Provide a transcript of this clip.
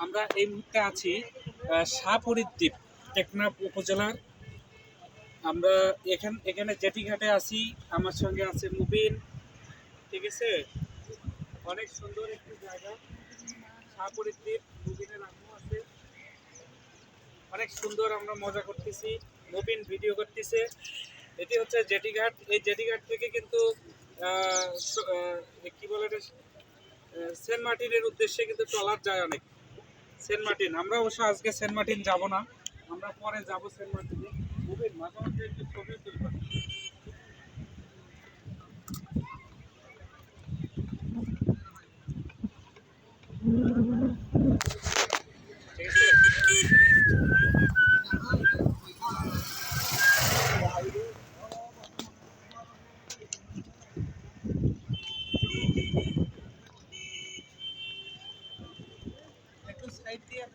আমরা এই মুহূর্তে আছি শাহপরীর দ্বীপ, টেকনাফ উপজেলার। আমরা এখানে জেটিঘাটে আছি। আমার সঙ্গে আছে মুবিন, ঠিক আছে। অনেক সুন্দর একটি জায়গা শাহপরীর দ্বীপ। মুবিনের আম্মু আছে, অনেক সুন্দর। আমরা মজা করতেছি, মুবিন ভিডিও করতেছে। এটি হচ্ছে জেটিঘাট। এই জেটিঘাট থেকে কিন্তু কি বলে এটা, সেন্ট মার্টিনের উদ্দেশ্যে কিন্তু ট্রলার যায় অনেক। সেন্ট মার্টিন, আমরা অবশ্য আজকে সেন্ট মার্টিন যাব না, আমরা পরে যাব সেন্ট মার্টিনে। মুবিন মাঝে মাঝে একটু ছবি তুলবেন। ঠিক আছে, একটু সাইড দিয়ে